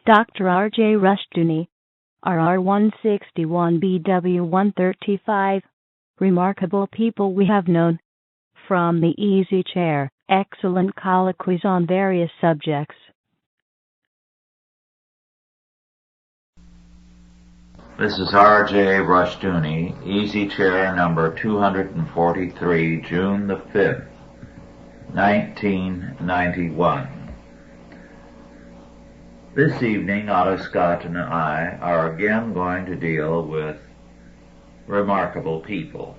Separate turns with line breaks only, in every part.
Dr. R.J. Rushdoony, RR161BW135. Remarkable people we have known. From the Easy Chair, excellent colloquies on various subjects.
This is R.J. Rushdoony, Easy Chair number 243, June the 5th, 1991. This evening, Otto Scott and I are again going to deal with remarkable people.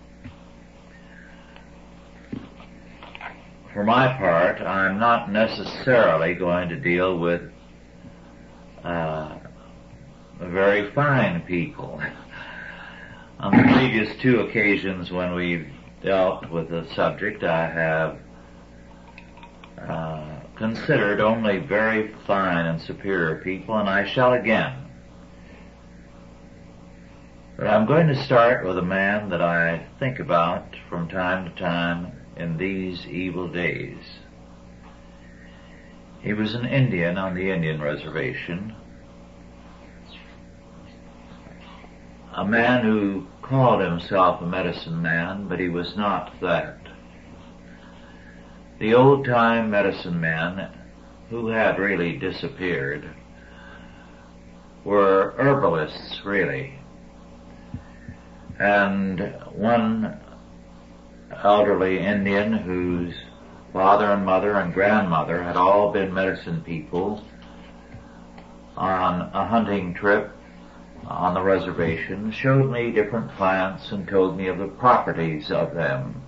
For my part, I'm not necessarily going to deal with very fine people. On the previous two occasions when we've dealt with the subject, I have considered only very fine and superior people, and I shall again. But I'm going to start with a man that I think about from time to time in these evil days. He was an Indian on the Indian reservation, a man who called himself a medicine man, but he was not that. The old-time medicine men who had really disappeared were herbalists, really. And one elderly Indian whose father and mother and grandmother had all been medicine people on a hunting trip on the reservation showed me different plants and told me of the properties of them.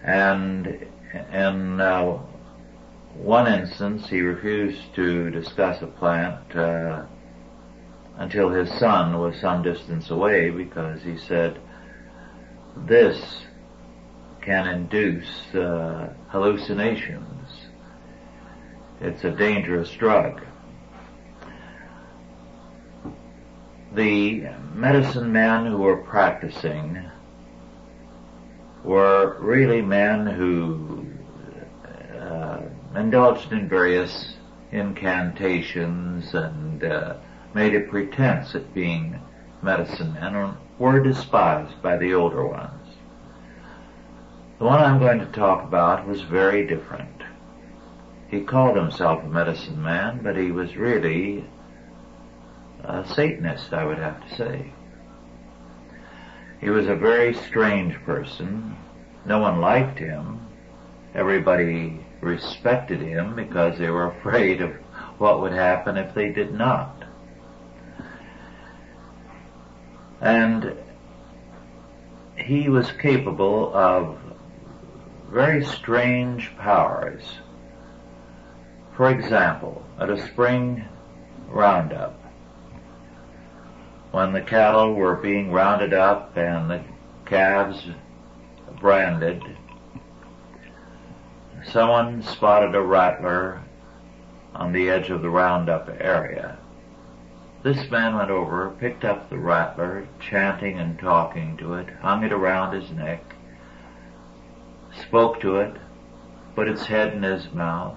And in one instance, he refused to discuss a plant until his son was some distance away, because he said, this can induce hallucinations. It's a dangerous drug. The medicine men who were practicing were really men who indulged in various incantations and made a pretense at being medicine men, or were despised by the older ones. The one I'm going to talk about was very different. He called himself a medicine man, but he was really a Satanist, I would have to say. He was a very strange person. No one liked him. Everybody respected him because they were afraid of what would happen if they did not. And he was capable of very strange powers. For example, at a spring roundup, when the cattle were being rounded up and the calves branded, someone spotted a rattler on the edge of the roundup area. This man went over, picked up the rattler, chanting and talking to it, hung it around his neck, spoke to it, put its head in his mouth.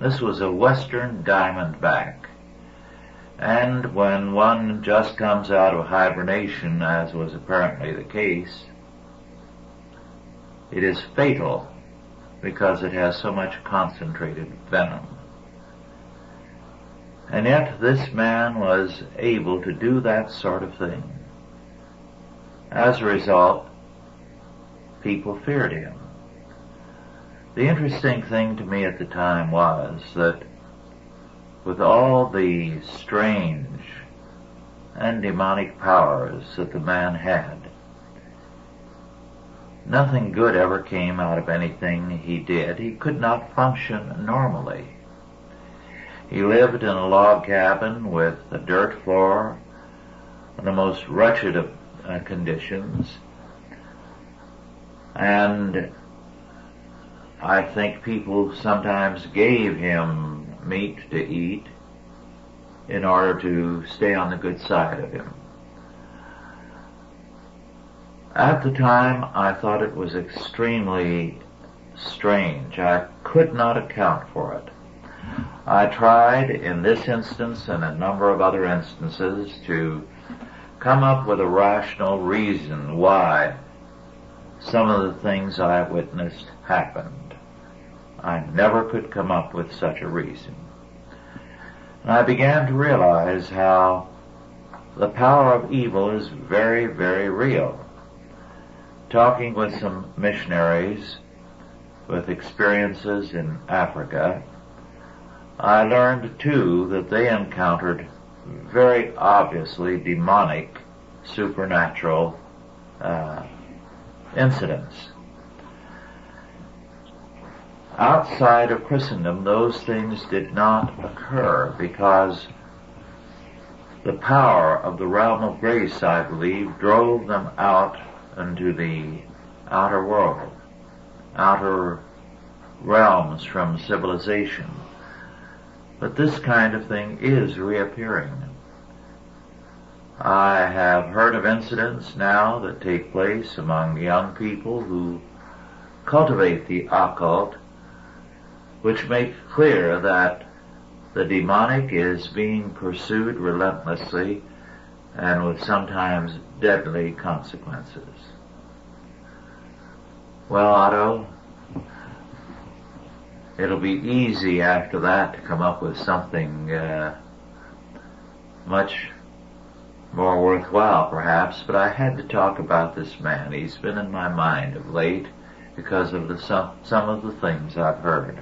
This was a western diamondback. And when one just comes out of hibernation, as was apparently the case, it is fatal because it has so much concentrated venom. And yet this man was able to do that sort of thing. As a result, people feared him. The interesting thing to me at the time was that with all the strange and demonic powers that the man had, nothing good ever came out of anything he did. He could not function normally. He lived in a log cabin with a dirt floor, the most wretched of conditions, and I think people sometimes gave him meat to eat in order to stay on the good side of him. At the time, I thought it was extremely strange. I could not account for it. I tried in this instance and a number of other instances to come up with a rational reason why some of the things I witnessed happened. I never could come up with such a reason. And I began to realize how the power of evil is very, very real. Talking with some missionaries with experiences in Africa, I learned too that they encountered very obviously demonic, supernatural incidents. Outside of Christendom, those things did not occur because the power of the realm of grace, I believe, drove them out into the outer world, outer realms from civilization. But this kind of thing is reappearing. I have heard of incidents now that take place among young people who cultivate the occult, which make clear that the demonic is being pursued relentlessly and with sometimes deadly consequences. Well, Otto, it'll be easy after that to come up with something much more worthwhile, perhaps, but I had to talk about this man. He's been in my mind of late because of some of the things I've heard.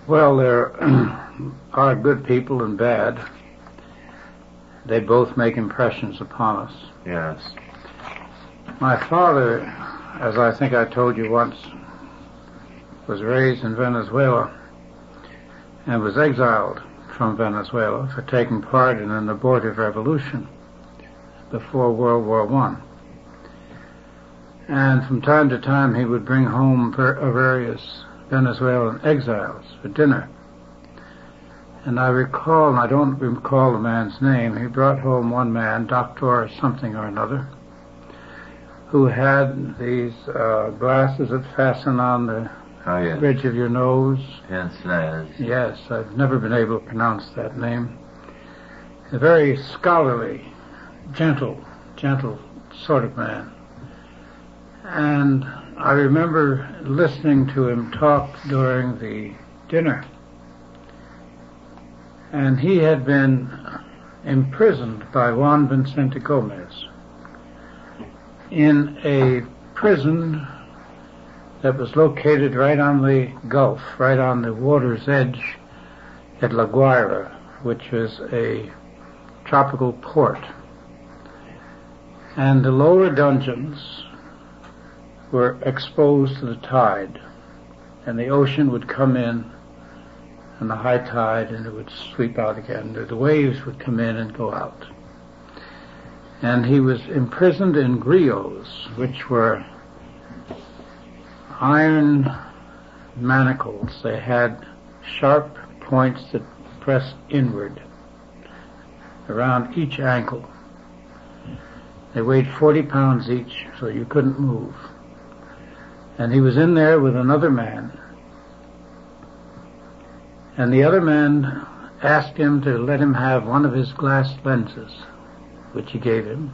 Well, there are good people and bad. They both make impressions upon us.
Yes.
My father, as I think I told you once, was raised in Venezuela and was exiled from Venezuela for taking part in an abortive revolution before World War I. And from time to time he would bring home various Venezuelan exiles for dinner. And I recall, and I don't recall the man's name, he brought home one man, doctor something or another, who had these glasses that fasten on the bridge of your nose.
Pince-nez.
Yes, I've never been able to pronounce that name. A very scholarly, gentle sort of man. And I remember listening to him talk during the dinner. And he had been imprisoned by Juan Vicente Gomez in a prison that was located right on the Gulf, right on the water's edge at La Guaira, which is a tropical port. And the lower dungeons were exposed to the tide, and the ocean would come in on the high tide and it would sweep out again. The waves would come in and go out. And he was imprisoned in grillos, which were iron manacles. They had sharp points that pressed inward around each ankle. They weighed 40 pounds each, so you couldn't move. And he was in there with another man. And the other man asked him to let him have one of his glass lenses, which he gave him.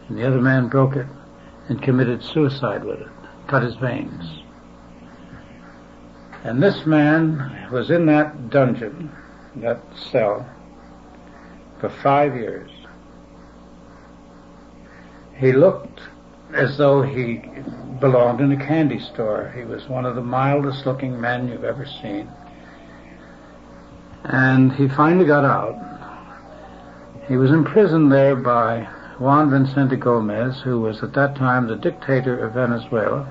And the other man broke it and committed suicide with it, cut his veins. And this man was in that dungeon, that cell, for 5 years. He looked as though he belonged in a candy store. He was one of the mildest looking men you've ever seen. And he finally got out. He was imprisoned there by Juan Vicente Gomez, who was at that time the dictator of Venezuela,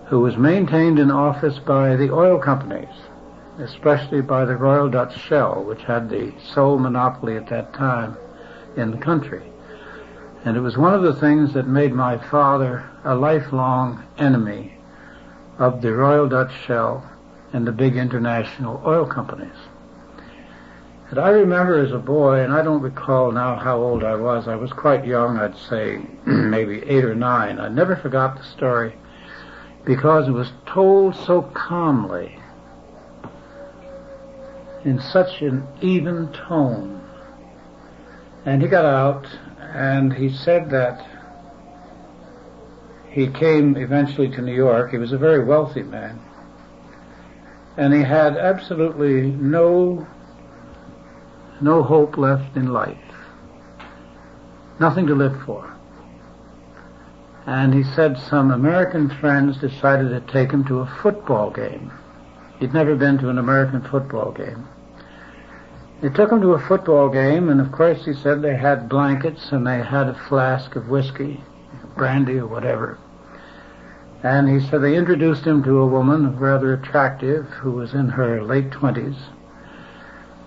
who was maintained in office by the oil companies, especially by the Royal Dutch Shell, which had the sole monopoly at that time in the country. And it was one of the things that made my father a lifelong enemy of the Royal Dutch Shell and the big international oil companies. And I remember as a boy, and I don't recall now how old I was quite young, I'd say maybe 8 or 9. I never forgot the story because it was told so calmly, in such an even tone. And he got out, and he said that he came eventually to New York. He was a very wealthy man, and he had absolutely no hope left in life, nothing to live for. And he said some American friends decided to take him to a football game. He'd never been to an American football game. They took him to a football game, and of course he said they had blankets and they had a flask of whiskey, brandy or whatever. And he said they introduced him to a woman rather attractive who was in her late 20s.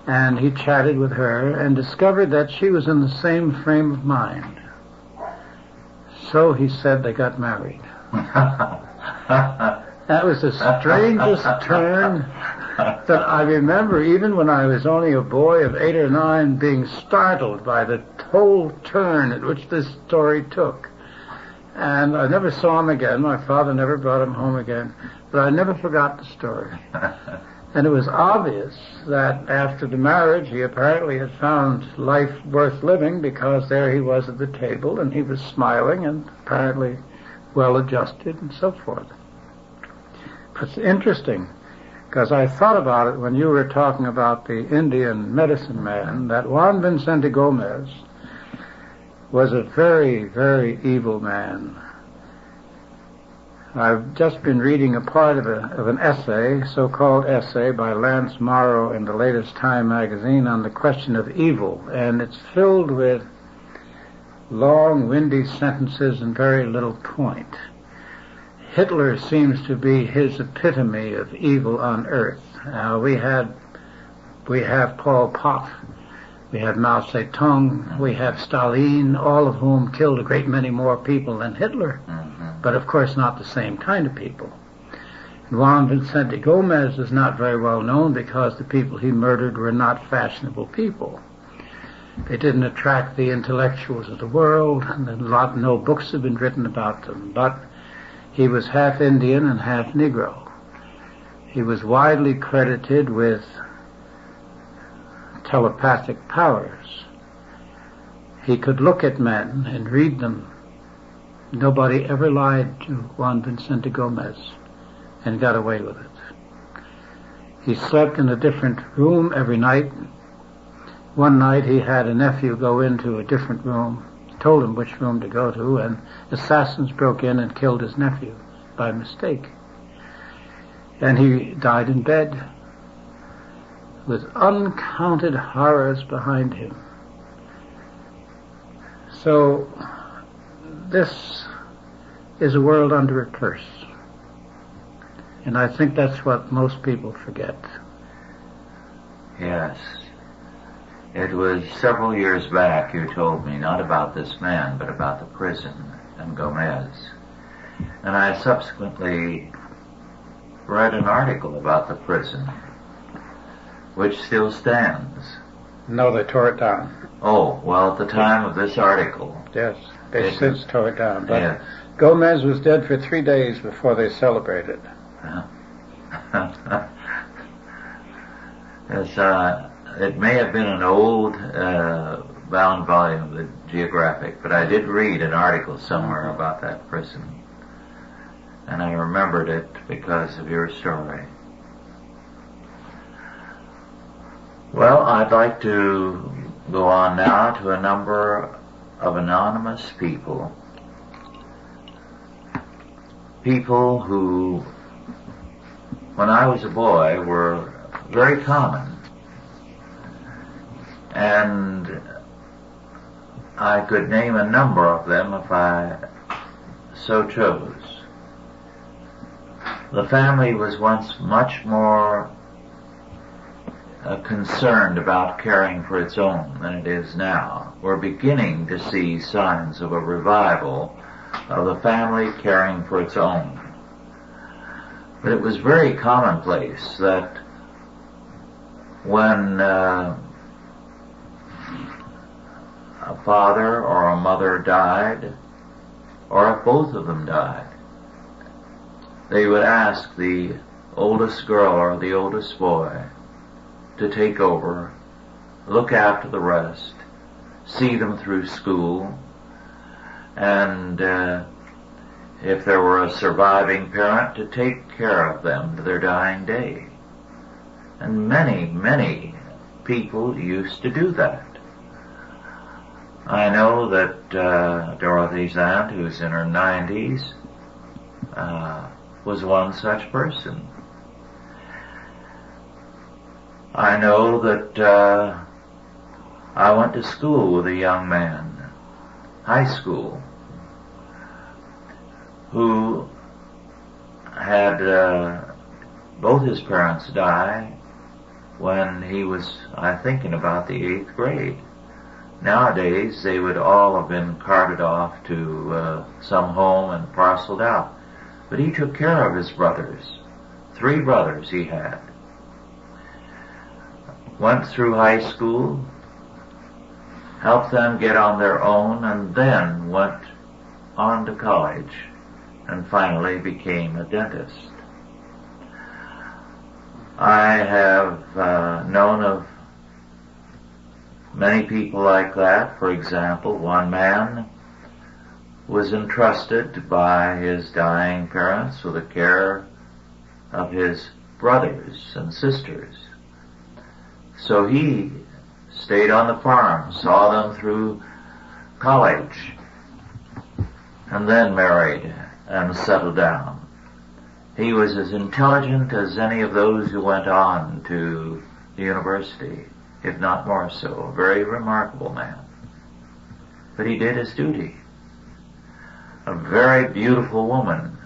And he chatted with her and discovered that she was in the same frame of mind. So he said they got married. That was the strangest turn that I remember, even when I was only a boy of 8 or 9, being startled by the whole turn at which this story took. And I never saw him again. My father never brought him home again. But I never forgot the story. And it was obvious that after the marriage, he apparently had found life worth living, because there he was at the table and he was smiling and apparently well adjusted and so forth. It's interesting, because I thought about it when you were talking about the Indian medicine man, that Juan Vicente Gomez was a very, very evil man. I've just been reading a part of an essay, so-called essay, by Lance Morrow in the latest Time magazine on the question of evil, and it's filled with long, windy sentences and very little point. Hitler seems to be his epitome of evil on earth. We have Pol Pot, we have Mao Zedong, we have Stalin, all of whom killed a great many more people than Hitler. But of course not the same kind of people. Juan Vicente Gomez is not very well known because the people he murdered were not fashionable people. They didn't attract the intellectuals of the world, and no books have been written about them. But he was half Indian and half Negro. He was widely credited with telepathic powers. He could look at men and read them. Nobody ever lied to Juan Vicente Gomez and got away with it. He slept in a different room every night. One night he had a nephew go into a different room, told him which room to go to, and assassins broke in and killed his nephew by mistake. And he died in bed with uncounted horrors behind him. So this is a world under a curse. And I think that's what most people forget.
Yes. It was several years back you told me, not about this man, but about the prison and Gomez. And I subsequently read an article about the prison, which still stands.
No, they tore it down.
Oh, well, at the time of this article.
Yes, they since tore it down. But
yes.
Gomez was dead for 3 days before they celebrated.
It may have been an old bound volume of the Geographic, but I did read an article somewhere about that prison, and I remembered it because of your story. Well, I'd like to go on now to a number of anonymous people who, when I was a boy, were very common. And I could name a number of them if I so chose. The family was once much more concerned about caring for its own than it is now. We're beginning to see signs of a revival of the family caring for its own. But it was very commonplace that when a father or a mother died, or if both of them died, they would ask the oldest girl or the oldest boy to take over, look after the rest, see them through school, and if there were a surviving parent, to take care of them to their dying day. And many, many people used to do that. I know that Dorothy's aunt, who's in her 90s, was one such person. I know that I went to school with a young man, high school, who had both his parents die when he was, I think, in about the 8th grade. Nowadays, they would all have been carted off to some home and parceled out. But he took care of his brothers. 3 brothers he had. Went through high school, helped them get on their own, and then went on to college, and finally became a dentist. I have known of many people like that. For example, one man was entrusted by his dying parents with the care of his brothers and sisters. So he stayed on the farm, saw them through college, and then married and settled down. He was as intelligent as any of those who went on to the university, if not more so. A very remarkable man. But he did his duty. A very beautiful woman,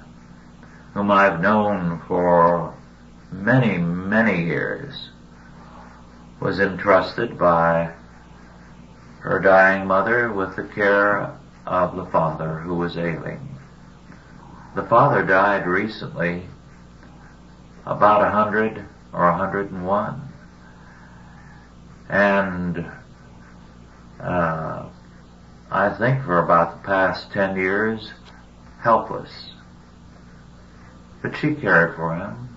whom I've known for many, many years, was entrusted by her dying mother with the care of the father who was ailing. The father died recently, about 100 or 101. And I think for about the past 10 years, helpless. But she cared for him.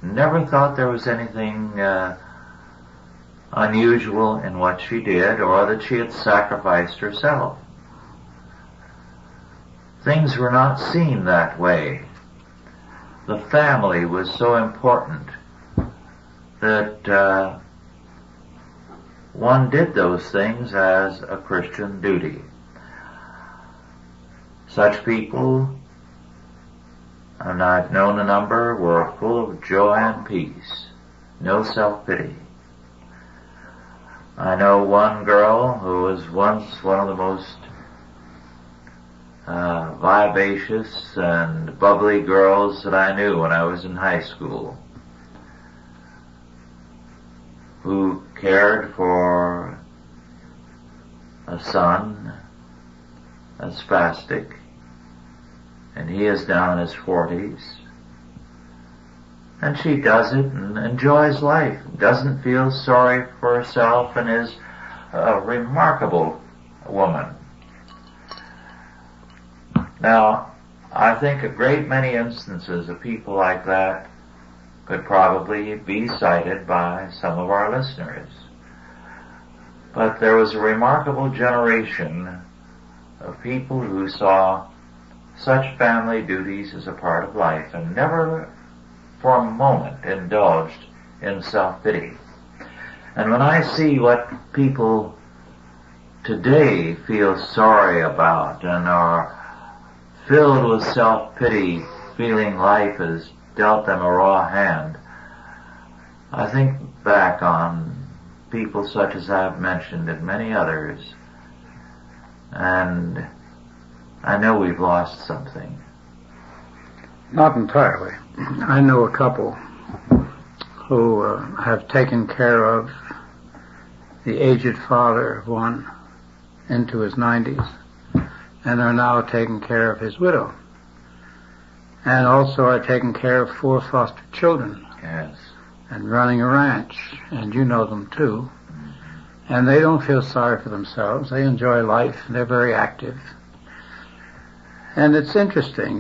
Never thought there was anything unusual in what she did, or that she had sacrificed herself. Things were not seen that way. The family was so important that one did those things as a Christian duty. Such people, and I've known a number, were full of joy and peace, no self-pity. I know one girl who was once one of the most vivacious and bubbly girls that I knew when I was in high school, who cared for a son that's spastic, and he is now in his 40s, and she does it and enjoys life, doesn't feel sorry for herself, and is a remarkable woman. Now, I think a great many instances of people like that could probably be cited by some of our listeners. But there was a remarkable generation of people who saw such family duties as a part of life and never for a moment indulged in self-pity. And when I see what people today feel sorry about and are filled with self-pity, feeling life has dealt them a raw hand, I think back on people such as I've mentioned and many others, and I know we've lost something.
Not entirely. I know a couple who have taken care of the aged father of one into his 90s and are now taking care of his widow, and also are taking care of 4 foster children.
Yes.
And running a ranch, and you know them too. And they don't feel sorry for themselves. They enjoy life, and they're very active. And it's interesting.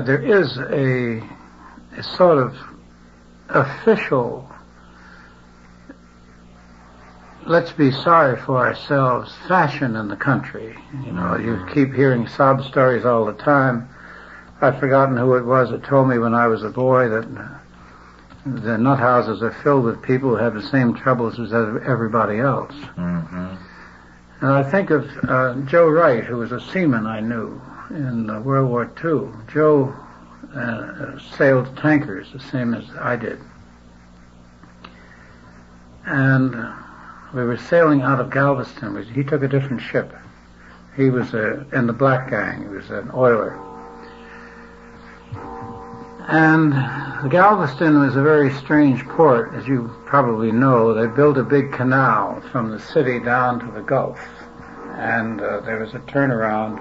there is a sort of official, let's be sorry for ourselves, fashion in the country. You know, you keep hearing sob stories all the time. I've forgotten who it was that told me when I was a boy that the nut houses are filled with people who have the same troubles as everybody else.
Mm-hmm.
And I think of Joe Wright, who was a seaman I knew in World War II. Joe sailed tankers the same as I did. And we were sailing out of Galveston. He took a different ship. He was in the Black Gang. He was an oiler. And Galveston was a very strange port, as you probably know. They built a big canal from the city down to the Gulf. And there was a turnaround,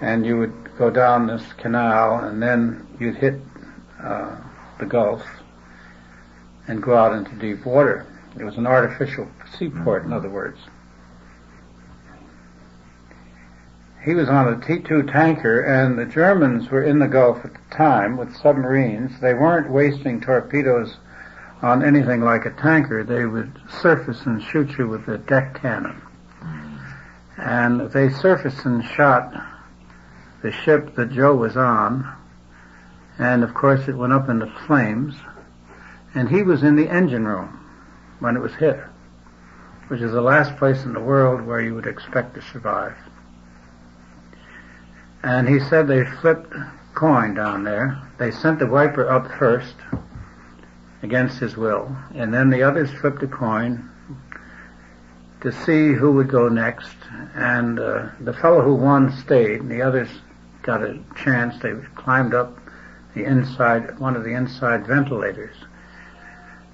and you would go down this canal, and then you'd hit the Gulf and go out into deep water. It was an artificial seaport, in other words. He was on a T2 tanker, and the Germans were in the Gulf at the time with submarines. They weren't wasting torpedoes on anything like a tanker. They would surface and shoot you with a deck cannon. And they surfaced and shot the ship that Joe was on, and of course it went up into flames, and he was in the engine room when it was hit, which is the last place in the world where you would expect to survive. And he said they flipped coin down there. They sent the wiper up first against his will, and then the others flipped a coin to see who would go next, and the fellow who won stayed, and the others got a chance. They climbed up the inside, one of the inside ventilators,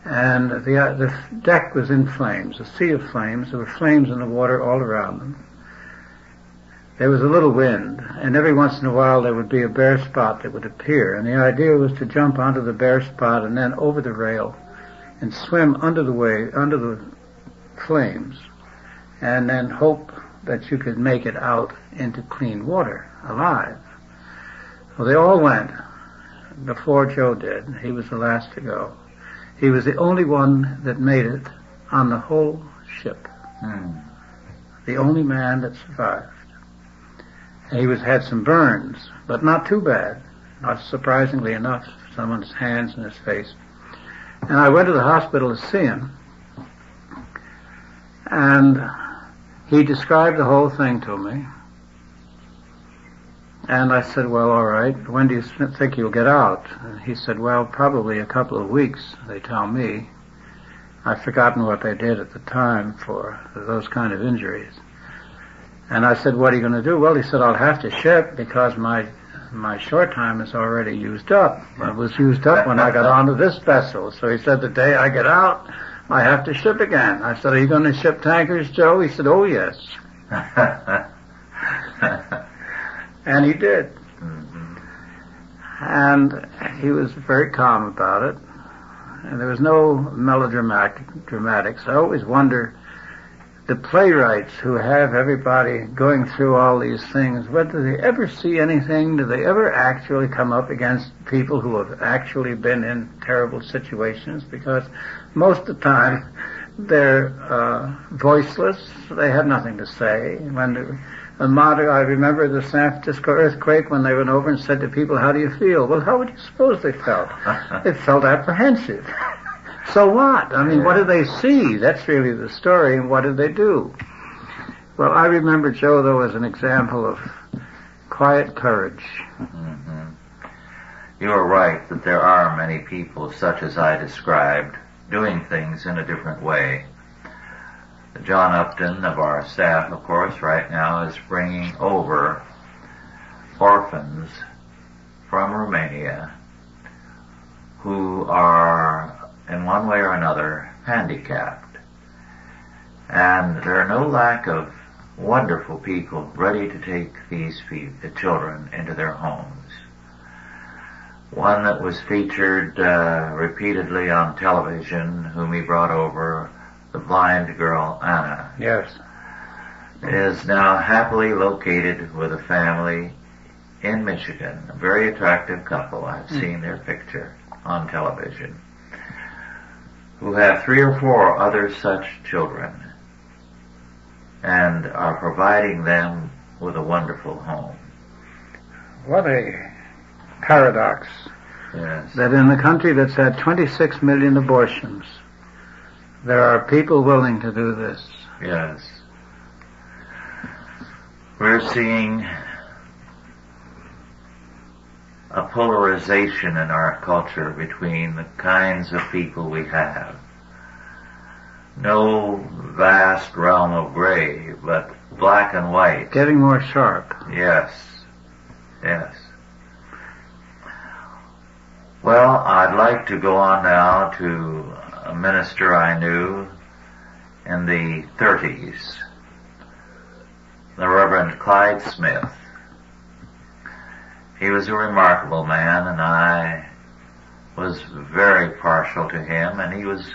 and the deck was in flames, a sea of flames. There were flames in the water all around them. There was a little wind, and every once in a while there would be a bare spot that would appear, and the idea was to jump onto the bare spot and then over the rail and swim under the flames, and then hope that you could make it out into clean water, alive. Well, they all went before Joe did. He was the last to go. He was the only one that made it on the whole ship. The only man that survived. He had some burns, but not too bad. Not surprisingly enough, some on his hands and his face. And I went to the hospital to see him, and he described the whole thing to me. And I said, well, all right, when do you think you'll get out? And he said, well, probably a couple of weeks, they tell me. I've forgotten what they did at the time for those kind of injuries. And I said, what are you going to do? Well, he said, I'll have to ship because my short time is already used up. It was used up when I got onto this vessel. So he said, the day I get out, I have to ship again. I said, are you going to ship tankers, Joe? He said, oh, yes. And he did. And he was very calm about it. And there was no melodramatics. I always wonder, the playwrights who have everybody going through all these things, whether they ever see anything, do they ever actually come up against people who have actually been in terrible situations? Because most of the time they're voiceless, they have nothing to say. When I remember the San Francisco earthquake when they went over and said to people, how do you feel? Well, how would you suppose they felt? They felt apprehensive. So what? I mean, what did they see? That's really the story, and what did they do? Well, I remember Joe, though, as an example of quiet courage.
You are right that there are many people, such as I described, doing things in a different way. John Upton of our staff, of course, right now is bringing over orphans from Romania who are, in one way or another, handicapped. And there are no lack of wonderful people ready to take these children into their homes. One that was featured repeatedly on television, whom he brought over, the blind girl Anna.
Yes.
Is now happily located with a family in Michigan, a very attractive couple. I've seen their picture on television, who have 3 or 4 other such children and are providing them with a wonderful home.
What a paradox.
Yes.
That in the country that's had 26 million abortions, there are people willing to do this.
Yes. We're seeing a polarization in our culture between the kinds of people we have. No vast realm of gray, but black and white.
Getting more sharp.
Yes. Yes. Well, I'd like to go on now to a minister I knew in the 30s, the Reverend Clyde Smith. He was a remarkable man, and I was very partial to him, and he was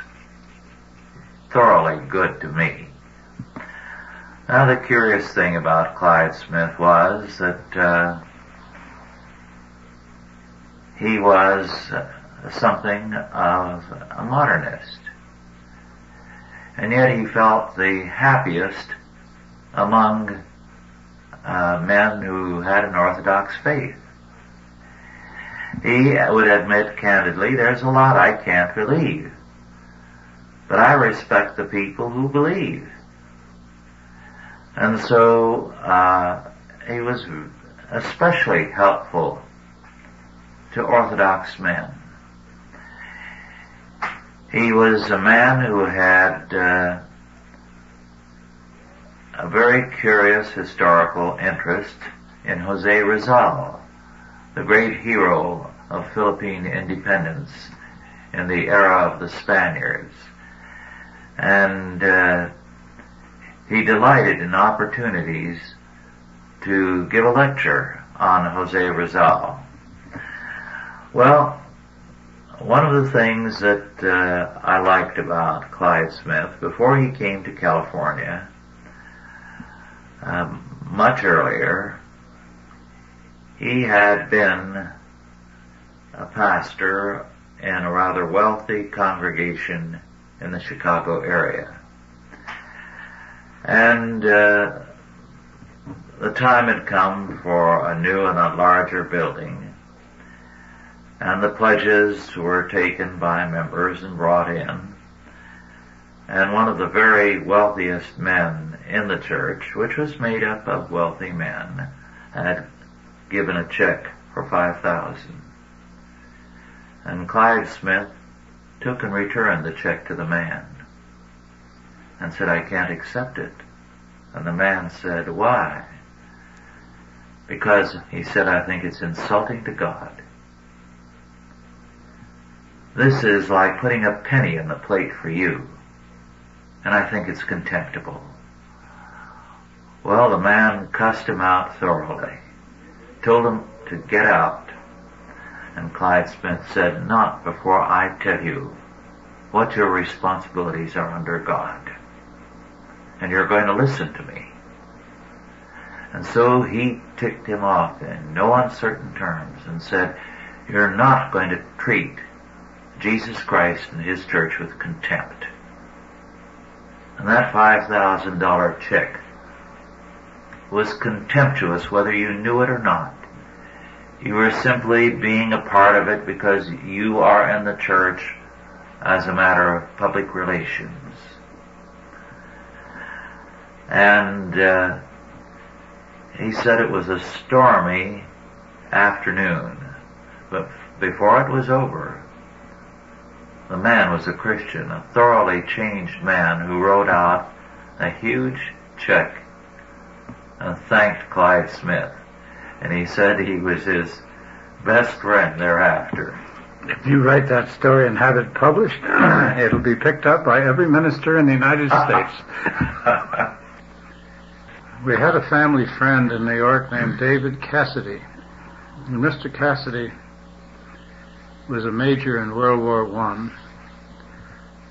thoroughly good to me. Now, the curious thing about Clyde Smith was that he was something of a modernist, and yet he felt the happiest among men who had an Orthodox faith. He would admit candidly, there's a lot I can't believe, but I respect the people who believe. And so he was especially helpful to Orthodox men. He was a man who had a very curious historical interest in José Rizal, the great hero of Philippine independence in the era of the Spaniards. And he delighted in opportunities to give a lecture on José Rizal. Well, one of the things that I liked about Clyde Smith, before he came to California, much earlier, he had been a pastor in a rather wealthy congregation in the Chicago area. And the time had come for a new and a larger building, and the pledges were taken by members and brought in. And one of the very wealthiest men in the church, which was made up of wealthy men, had given a check for $5,000. And Clyde Smith took and returned the check to the man and said, I can't accept it. And the man said, why? Because, he said, I think it's insulting to God. This is like putting a penny in the plate for you, and I think it's contemptible. Well, the man cussed him out thoroughly, told him to get out, and Clyde Smith said, not before I tell you what your responsibilities are under God, and you're going to listen to me. And so he ticked him off in no uncertain terms and said, you're not going to treat Jesus Christ and his church with contempt. And that $5,000 check was contemptuous whether you knew it or not. You were simply being a part of it because you are in the church as a matter of public relations. And he said it was a stormy afternoon, but before it was over, the man was a Christian, a thoroughly changed man who wrote out a huge check and thanked Clyde Smith. And he said he was his best friend thereafter.
If you write that story and have it published, it'll be picked up by every minister in the United States. We had a family friend in New York named David Cassidy. And Mr. Cassidy was a major in World War I.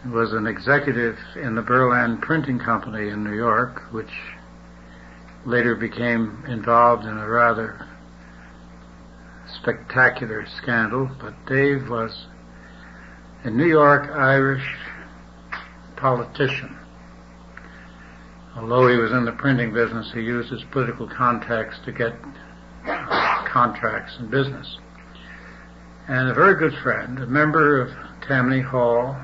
He was an executive in the Berlin Printing Company in New York, which later became involved in a rather spectacular scandal, but Dave was a New York Irish politician. Although he was in the printing business, he used his political contacts to get contracts and business. And a very good friend, a member of Tammany Hall,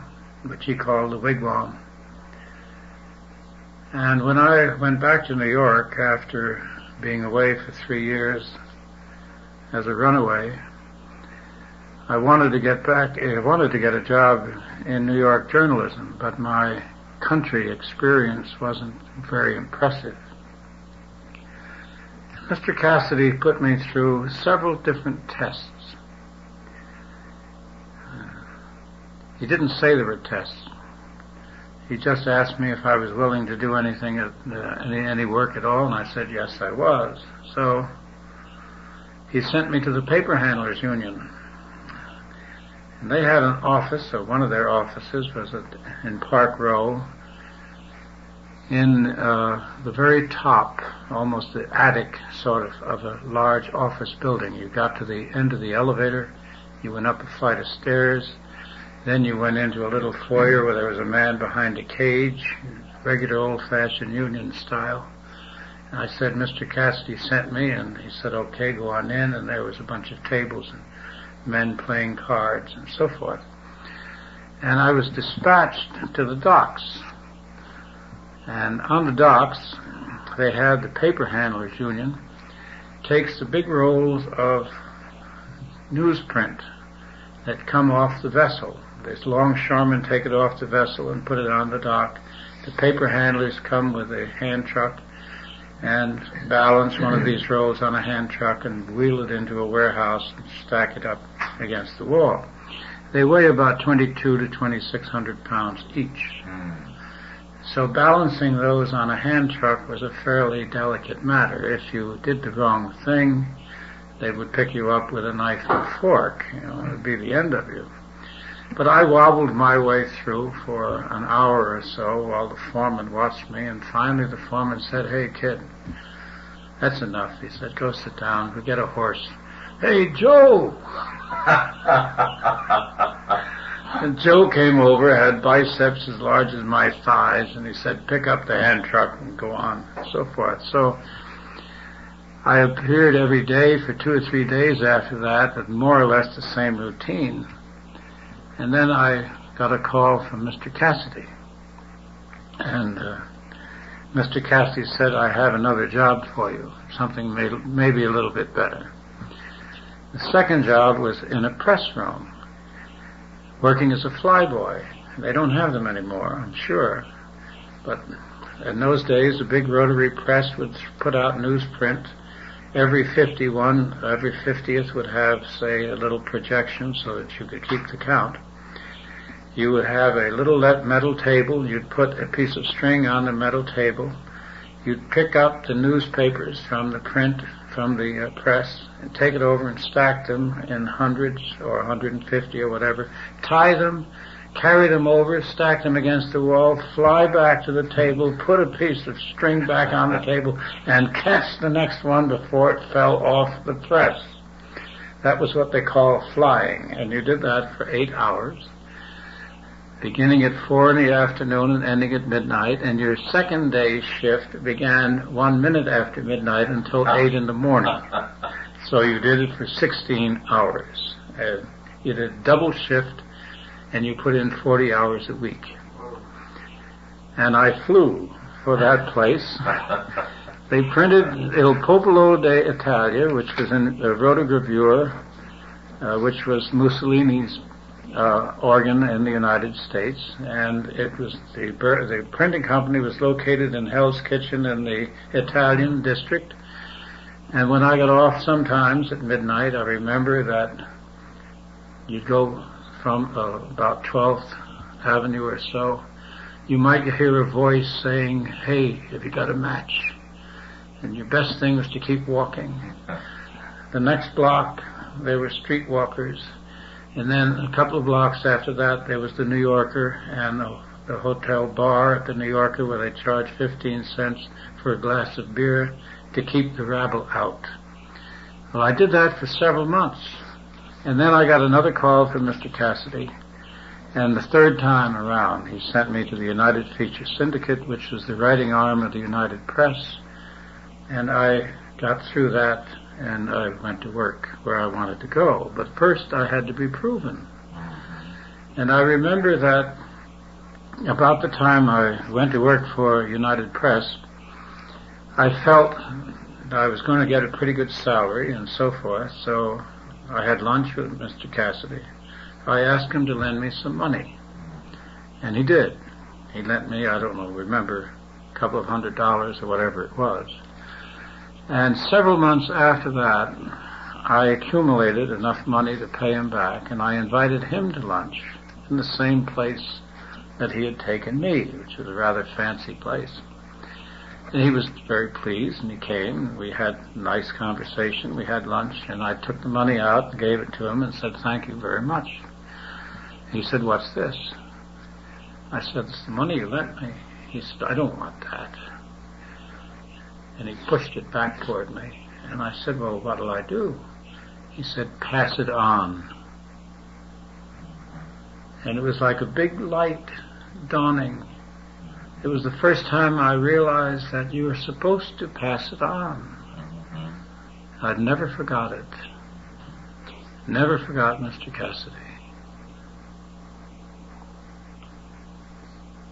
which he called the Wigwam. And when I went back to New York after being away for 3 years as a runaway, I wanted to get back. I wanted to get a job in New York journalism, but my country experience wasn't very impressive. Mr. Cassidy put me through several different tests. He didn't say there were tests. He just asked me if I was willing to do anything, any work at all, and I said yes, I was. So he sent me to the Paper Handlers Union. And they had an office, or one of their offices was in Park Row, in the very top, almost the attic sort of a large office building. You got to the end of the elevator, you went up a flight of stairs, then you went into a little foyer where there was a man behind a cage, regular old-fashioned Union style. And I said, Mr. Cassidy sent me, and he said, okay, go on in, and there was a bunch of tables and men playing cards and so forth. And I was dispatched to the docks. And on the docks, they had the Paper Handlers Union takes the big rolls of newsprint that come off the vessel. These longshoremen take it off the vessel and put it on the dock. The paper handlers come with a hand truck and balance one of these rolls on a hand truck and wheel it into a warehouse and stack it up against the wall. They weigh about 22 to 2,600 pounds each. So balancing those on a hand truck was a fairly delicate matter. If you did the wrong thing, they would pick you up with a knife and fork. It would be the end of you. But I wobbled my way through for an hour or so while the foreman watched me, and finally the foreman said, "Hey, kid, that's enough." He said, "Go sit down. We'll get a horse." "Hey, Joe!" And Joe came over, had biceps as large as my thighs, and he said, "Pick up the hand truck and go on," and so forth. So I appeared every day for 2 or 3 days after that, with more or less the same routine. And then I got a call from Mr. Cassidy. And Mr. Cassidy said, "I have another job for you, something maybe a little bit better." The second job was in a press room, working as a flyboy. They don't have them anymore, I'm sure. But in those days, a big rotary press would put out newsprint. Every 50th would have, say, a little projection so that you could keep the count. You would have a little metal table. You'd put a piece of string on the metal table. You'd pick up the newspapers from the print, from the press, and take it over and stack them in hundreds or 150 or whatever. Tie them, carry them over, stack them against the wall, fly back to the table, put a piece of string back on the table, and catch the next one before it fell off the press. That was what they call flying, and you did that for 8 hours, beginning at 4 in the afternoon and ending at midnight, and your second day's shift began 1 minute after midnight until 8 in the morning. So you did it for 16 hours. You did a double shift, and you put in 40 hours a week. And I flew for that place. They printed Il Popolo d'Italia, which was in the rotogravure, which was Mussolini's organ in the United States, and it was the printing company was located in Hell's Kitchen in the Italian district. And when I got off sometimes at midnight, I remember that you'd go from about 12th Avenue or so, you might hear a voice saying, "Hey, have you got a match?" And your best thing was to keep walking. The next block, there were streetwalkers. And then a couple of blocks after that, there was the New Yorker and the hotel bar at the New Yorker where they charged 15 cents for a glass of beer to keep the rabble out. Well, I did that for several months. And then I got another call from Mr. Cassidy, and the third time around he sent me to the United Feature Syndicate, which was the writing arm of the United Press, and I got through that and I went to work where I wanted to go. But first I had to be proven. And I remember that about the time I went to work for United Press, I felt that I was going to get a pretty good salary and so forth, so I had lunch with Mr. Cassidy. I asked him to lend me some money, and he did. He lent me, I don't know, remember, a couple of $100 or whatever it was. And several months after that, I accumulated enough money to pay him back, and I invited him to lunch in the same place that he had taken me, which was a rather fancy place. And he was very pleased, and he came, and we had a nice conversation, we had lunch, and I took the money out and gave it to him and said, "Thank you very much." He said, "What's this?" I said, "It's the money you lent me." He said, "I don't want that." And he pushed it back toward me, and I said, "Well, what'll I do?" He said, "Pass it on." And it was like a big light dawning. It was the first time I realized that you were supposed to pass it on. I'd never forgot it. Never forgot Mr. Cassidy.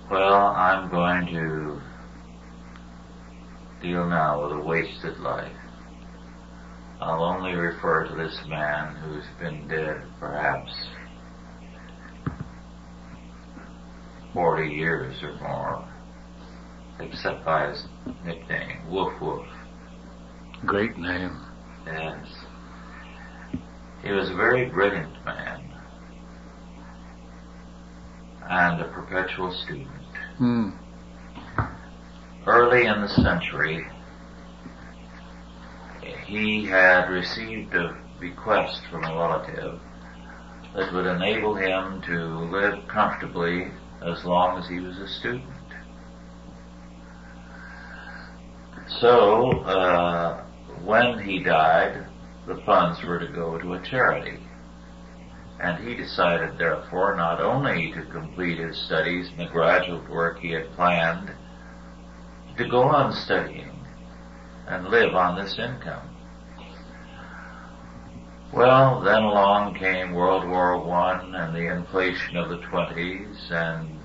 Well, I'm going to deal now with a wasted life. I'll only refer to this man who's been dead perhaps 40 years or more, except by his nickname, Woof Woof.
Great name.
Yes. He was a very brilliant man and a perpetual student. Early in the century, he had received a bequest from a relative that would enable him to live comfortably as long as he was a student. So, when he died, the funds were to go to a charity. And he decided, therefore, not only to complete his studies and the graduate work he had planned, to go on studying and live on this income. Well, then along came World War I and the inflation of the 20s, and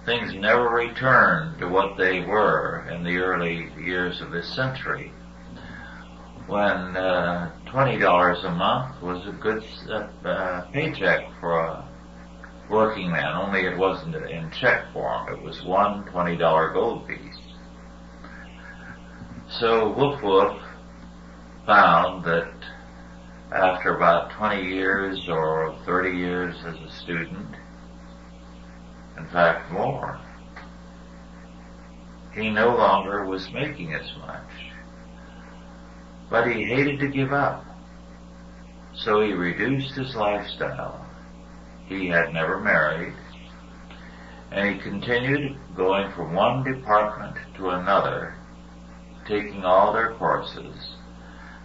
things never returned to what they were in the early years of this century, when $20 a month was a good paycheck for a working man, only it wasn't in check form. It was one $20 gold piece. So Woof Woof found that after about 20 years or 30 years as a student, in fact more, he no longer was making as much. But he hated to give up, so he reduced his lifestyle. He had never married, and he continued going from one department to another, taking all their courses,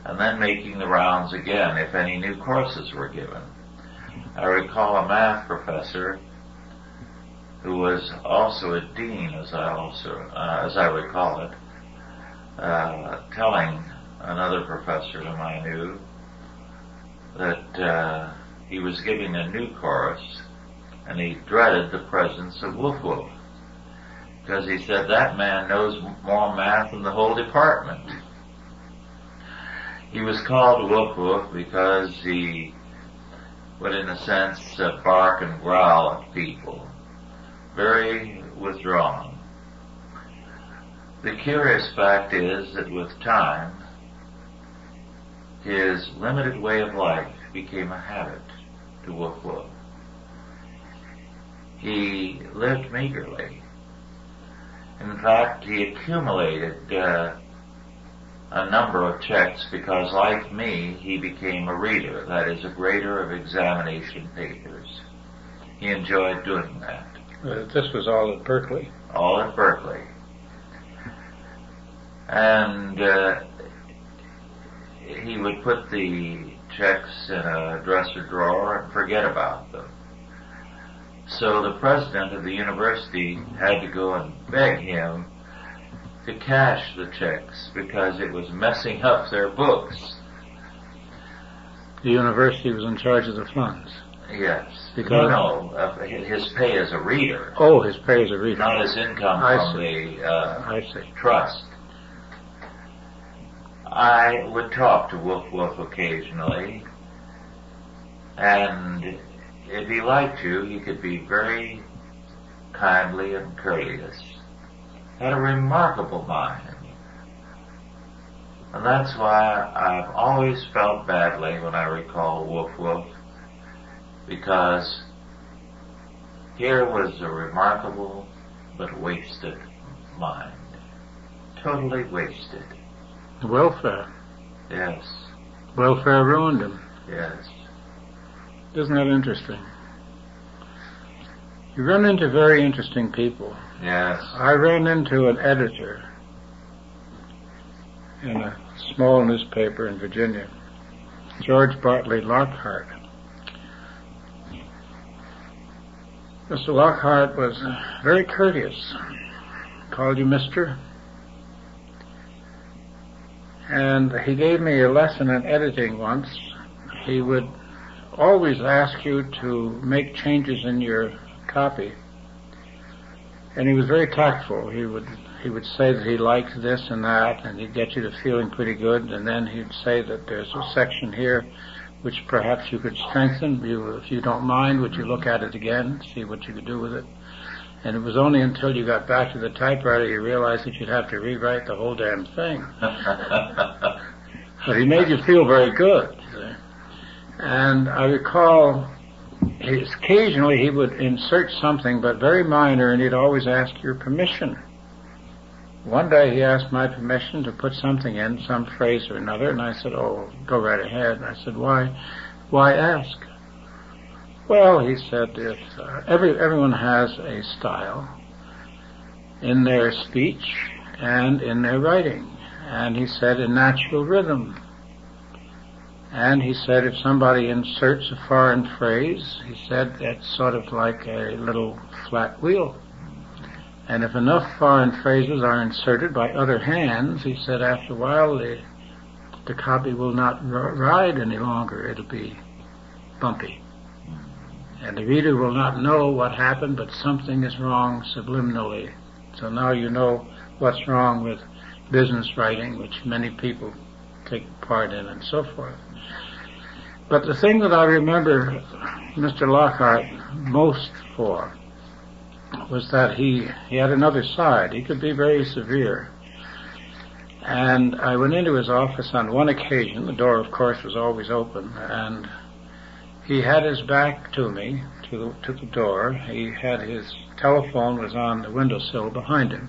and then making the rounds again if any new courses were given. I recall a math professor who was also a dean, as I recall it, telling another professor whom I knew that he was giving a new course, and he dreaded the presence of Woof Woof, because he said that man knows more math than the whole department. He was called Woof Woof because he would, in a sense, bark and growl at people, very withdrawn. The curious fact is that with time, his limited way of life became a habit to Woof Woof. He lived meagerly. In fact, he accumulated a number of checks because, like me, he became a reader, that is, a grader of examination papers. He enjoyed doing that.
This was all at Berkeley?
All at Berkeley. And he would put the checks in a dresser drawer and forget about them. So the president of the university had to go and beg him to cash the checks because it was messing up their books.
The university was in charge of the funds.
Yes.
Because
his pay as a reader.
Oh, his pay as a reader.
Not his income from the trust. I would talk to Wolf occasionally, and if he liked you, he could be very kindly and courteous. Had a remarkable mind. And that's why I've always felt badly when I recall Wolf, because here was a remarkable but wasted mind. Totally wasted.
Welfare.
Yes.
Welfare ruined him.
Yes.
Isn't that interesting? You run into very interesting people.
Yes.
I ran into an editor in a small newspaper in Virginia, George Bartley Lockhart. Mr. Lockhart was very courteous. Called you Mr. And he gave me a lesson in editing once. He would always ask you to make changes in your copy. And he was very tactful. He would say that he liked this and that, and he'd get you to feeling pretty good, and then he'd say that there's a section here which perhaps you could strengthen. If you don't mind, would you look at it again, see what you could do with it? And it was only until you got back to the typewriter you realized that you'd have to rewrite the whole damn thing. But he made you feel very good. And I recall occasionally he would insert something, but very minor, and he'd always ask your permission. One day he asked my permission to put something in, some phrase or another, and I said, oh, go right ahead. And I said, why ask? Well, he said, everyone has a style in their speech and in their writing. And he said, a natural rhythm. And he said, if somebody inserts a foreign phrase, he said, that's sort of like a little flat wheel. And if enough foreign phrases are inserted by other hands, he said, after a while, the copy will not ride any longer. It'll be bumpy. And the reader will not know what happened, but something is wrong subliminally. So now you know what's wrong with business writing, which many people take part in, and so forth. But the thing that I remember Mr. Lockhart most for was that he had another side. He could be very severe. And I went into his office on one occasion. The door, of course, was always open, and he had his back to me, to the door. He had his telephone was on the windowsill behind him,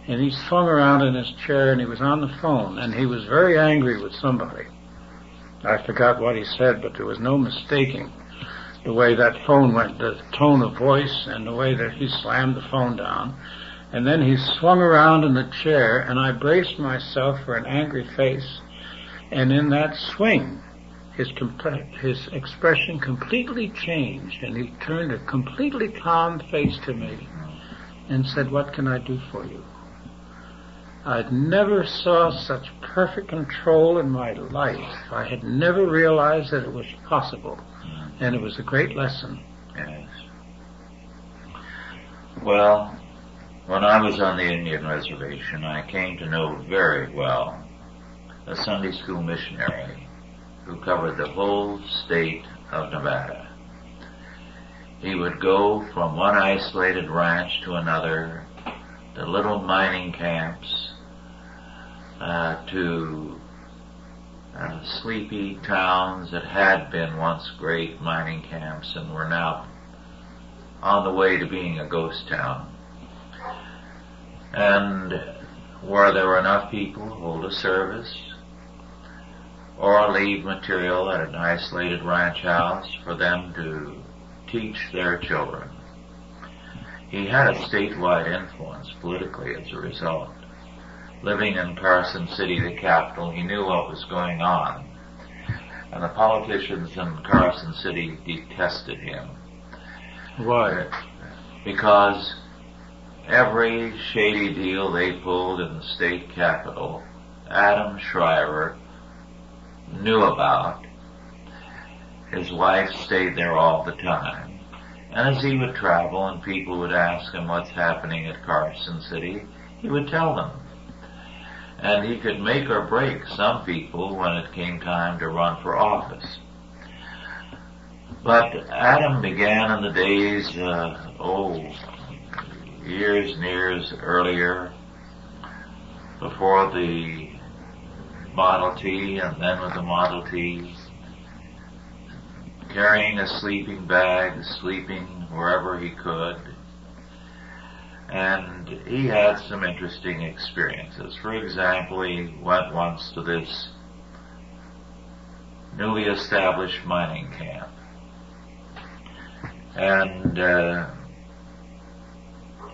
and he swung around in his chair, and he was on the phone, and he was very angry with somebody. I forgot what he said, but there was no mistaking the way that phone went, the tone of voice, and the way that he slammed the phone down. And then he swung around in the chair, and I braced myself for an angry face, and in that swing, his expression completely changed, and he turned a completely calm face to me and said, "What can I do for you?" I'd never saw such perfect control in my life. I had never realized that it was possible, and it was a great lesson.
Yes. Well, when I was on the Indian reservation, I came to know very well a Sunday school missionary who covered the whole state of Nevada. He would go from one isolated ranch to another, to little mining camps, to sleepy towns that had been once great mining camps and were now on the way to being a ghost town. And where there were enough people to hold a service or leave material at an isolated ranch house for them to teach their children. He had a statewide influence politically as a result. Living in Carson City, the capital, he knew what was going on. And the politicians in Carson City detested him.
Why?
Because every shady deal they pulled in the state capitol, Adam Shriver knew about. His wife stayed there all the time. And as he would travel and people would ask him what's happening at Carson City, he would tell them. And he could make or break some people when it came time to run for office. But Adam began in the days, years and years earlier, before the Model T and then with the Model T, carrying a sleeping bag, sleeping wherever he could. And he had some interesting experiences. For example, he went once to this newly established mining camp. And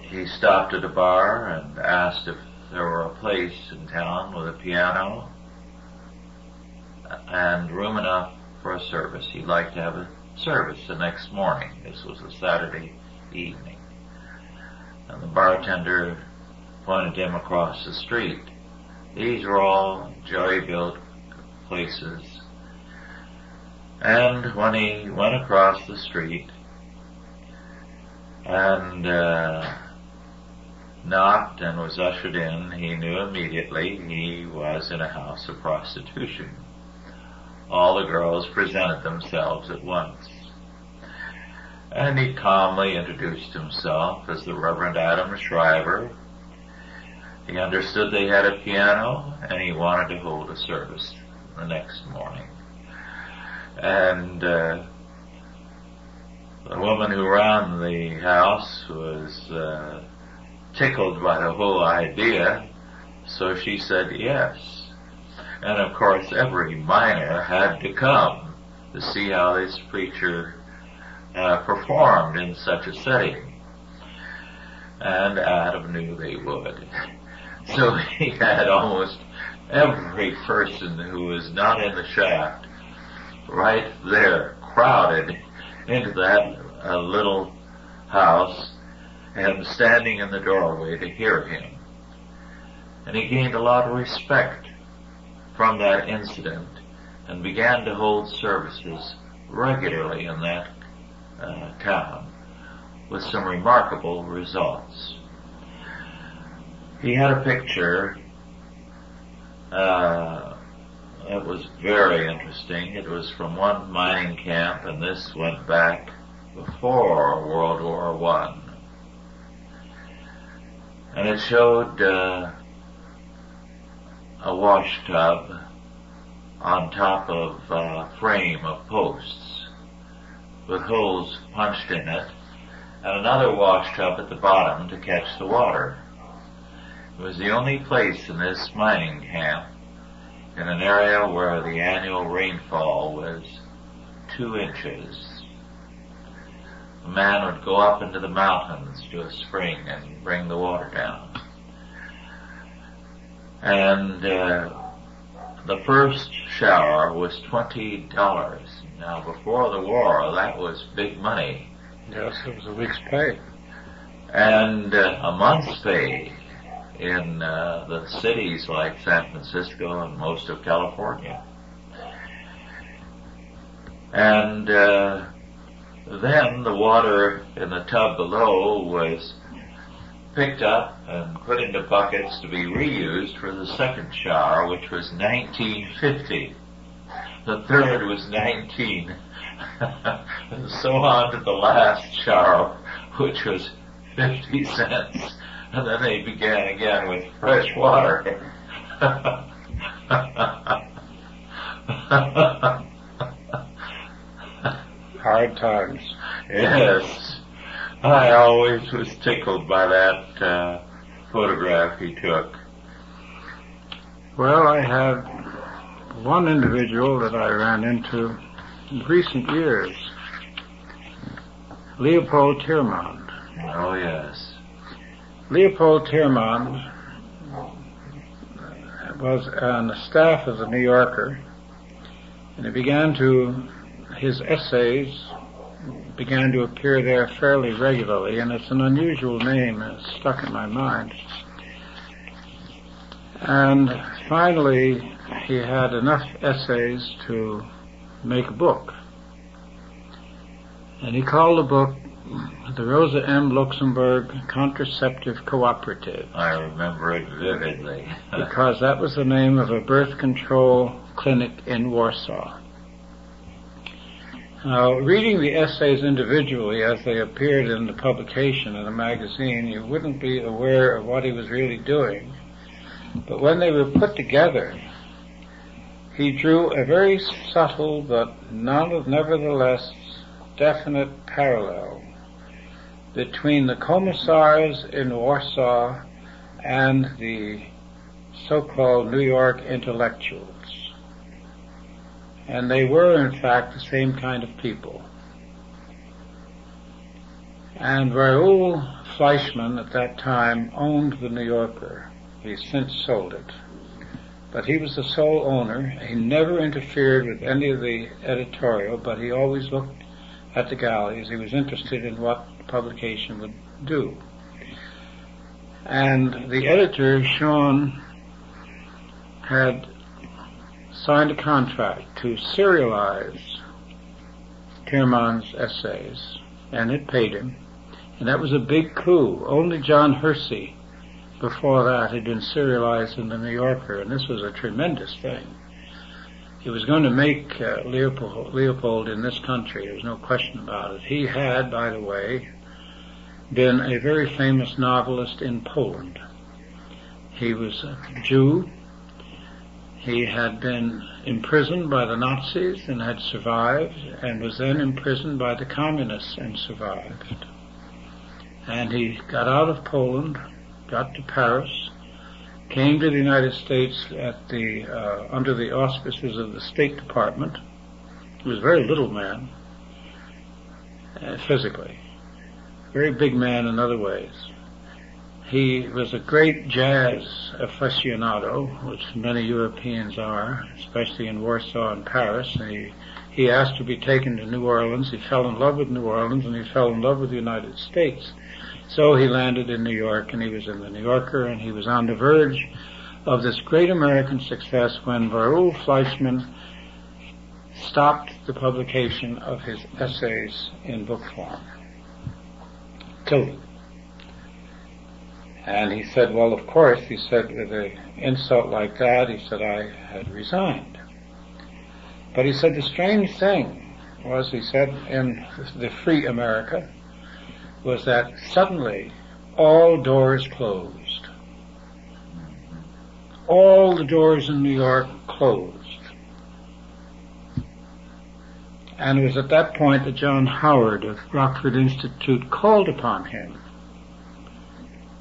he stopped at a bar and asked if there were a place in town with a piano and room enough for a service. He'd like to have a service the next morning. This was a Saturday evening. And the bartender pointed him across the street. These were all jerry-built places. And when he went across the street and knocked and was ushered in, he knew immediately he was in a house of prostitution. All the girls presented themselves at once. And he calmly introduced himself as the Reverend Adam Shriver. He understood they had a piano, and he wanted to hold a service the next morning. And the woman who ran the house was tickled by the whole idea, so she said yes. And of course every miner had to come to see how this preacher performed in such a setting. And Adam knew they would. So he had almost every person who was not in the shaft right there crowded into that little house and standing in the doorway to hear him. And he gained a lot of respect from that incident and began to hold services regularly in that town with some remarkable results. He had a picture that was very interesting. It was from one mining camp, and this went back before World War I. And it showed a wash tub on top of a frame of posts with holes punched in it, and another wash tub at the bottom to catch the water. It was the only place in this mining camp in an area where the annual rainfall was 2 inches. A man would go up into the mountains to a spring and bring the water down. And the first shower was $20. Now, before the war, that was big money.
Yes, it was a week's pay.
And a month's pay in the cities like San Francisco and most of California. And then the water in the tub below was picked up and put into buckets to be reused for the second shower, which was $19.50. The third was $19. And so on to the last shower, which was 50 cents. And then they began again with fresh water.
Hard times.
Yes. I always was tickled by that photograph he took.
Well, I had one individual that I ran into in recent years, Leopold Tiermond.
Oh, yes.
Leopold Tiermond was on the staff of the New Yorker, And his essays began to appear there fairly regularly, and it's an unusual name, and it's stuck in my mind. And finally, he had enough essays to make a book. And he called the book the Rosa M. Luxemburg Contraceptive Cooperative.
I remember it vividly.
Because that was the name of a birth control clinic in Warsaw. Now, reading the essays individually as they appeared in the publication in a magazine, you wouldn't be aware of what he was really doing. But when they were put together, he drew a very subtle but nevertheless definite parallel between the commissars in Warsaw and the so-called New York intellectuals. And they were, in fact, the same kind of people. And Raoul Fleischmann at that time owned the New Yorker. He's since sold it. But he was the sole owner. He never interfered with any of the editorial, but he always looked at the galleys. He was interested in what the publication would do. And the editor, Sean, had signed a contract to serialize Tierman's essays, and it paid him. And that was a big coup. Only John Hersey before that had been serialized in the New Yorker, and this was a tremendous thing. It was going to make Leopold in this country. There was no question about it. He had, by the way, been a very famous novelist in Poland. He was a Jew. He had been imprisoned by the Nazis and had survived, and was then imprisoned by the communists and survived. And he got out of Poland, got to Paris, came to the United States under the auspices of the State Department. He was a very little man, physically. Very big man in other ways. He was a great jazz aficionado, which many Europeans are, especially in Warsaw and Paris. And he asked to be taken to New Orleans. He fell in love with New Orleans, and he fell in love with the United States. So he landed in New York, and he was in the New Yorker, and he was on the verge of this great American success when Raoul Fleischmann stopped the publication of his essays in book form. Killed him. And he said, well, of course, he said, with an insult like that, he said, I had resigned. But he said the strange thing was, he said, in the free America, was that suddenly all doors closed. All the doors in New York closed. And it was at that point that John Howard of Rockford Institute called upon him.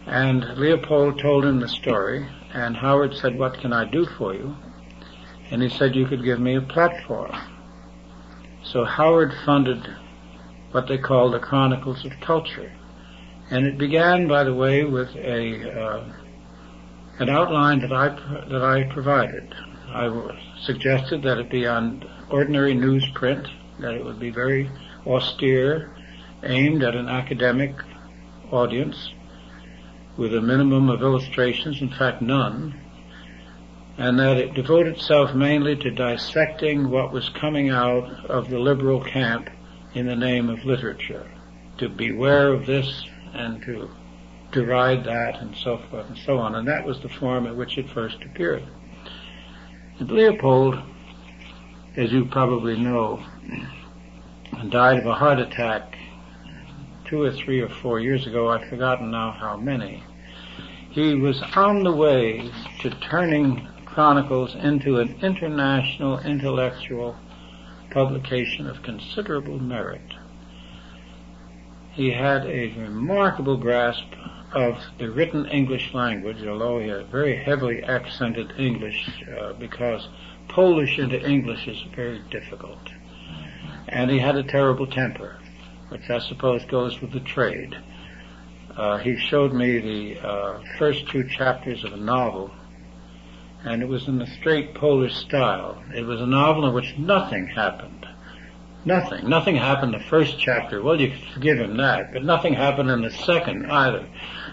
And Leopold told him the story, and Howard said, what can I do for you? And he said, you could give me a platform. So Howard funded what they called the Chronicles of Culture. And it began, by the way, with an outline that I provided. I suggested that it be on ordinary newsprint, that it would be very austere, aimed at an academic audience, with a minimum of illustrations, in fact none, and that it devoted itself mainly to dissecting what was coming out of the liberal camp in the name of literature, to beware of this and to deride that and so forth and so on. And that was the form in which it first appeared. And Leopold, as you probably know, died of a heart attack 2 or 3 or 4 years ago. I've forgotten now how many. He was on the way to turning Chronicles into an international intellectual publication of considerable merit. He had a remarkable grasp of the written English language, although he had very heavily accented English, because Polish into English is very difficult. And he had a terrible temper, which I suppose goes with the trade. He showed me the first 2 chapters of a novel and it was in the straight Polish style. It was a novel in which nothing happened. Nothing happened the first chapter. Well, you could forgive him that, but nothing happened in the second either.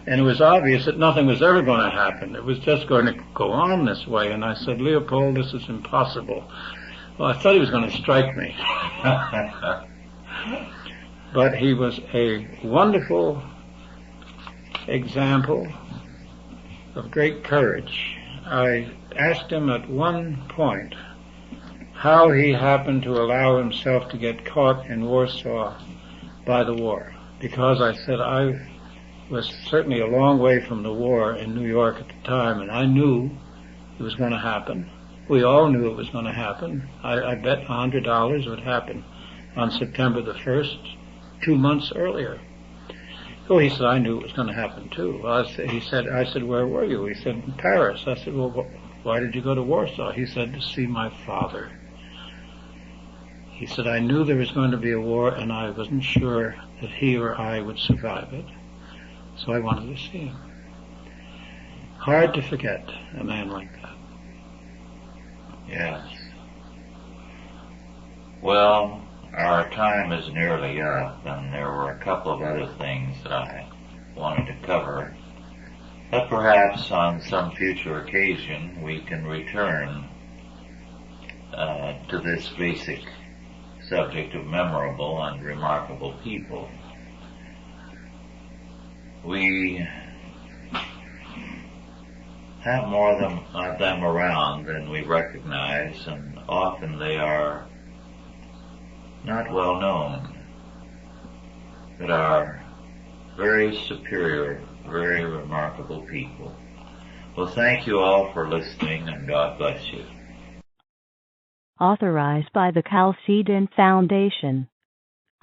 And it was obvious that nothing was ever going to happen. It was just going to go on this way. And I said, Leopold, this is impossible. Well, I thought he was going to strike me. But he was a wonderful example of great courage. I asked him at one point how he happened to allow himself to get caught in Warsaw by the war. Because I said I was certainly a long way from the war in New York at the time, and I knew it was going to happen. We all knew it was going to happen. I bet $100 it would happen on September the 1st, 2 months earlier. So he said, I knew it was going to happen too. I said, where were you? He said, in Paris. I said, well, why did you go to Warsaw? He said, to see my father. He said, I knew there was going to be a war, and I wasn't sure that he or I would survive it. So I wanted to see him. Hard to forget a man like that.
Yes. Well, our time is nearly up, and there were a couple of other things that I wanted to cover. But perhaps on some future occasion we can return to this basic subject of memorable and remarkable people. We have more of them around than we recognize, and often they are not well known, but are very superior, very remarkable people. Well, thank you all for listening, and God bless you.
Authorized by the Chalcedon Foundation.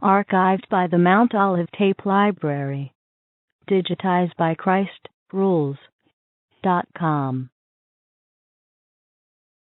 Archived by the Mount Olive Tape Library. Digitized by ChristRules.com.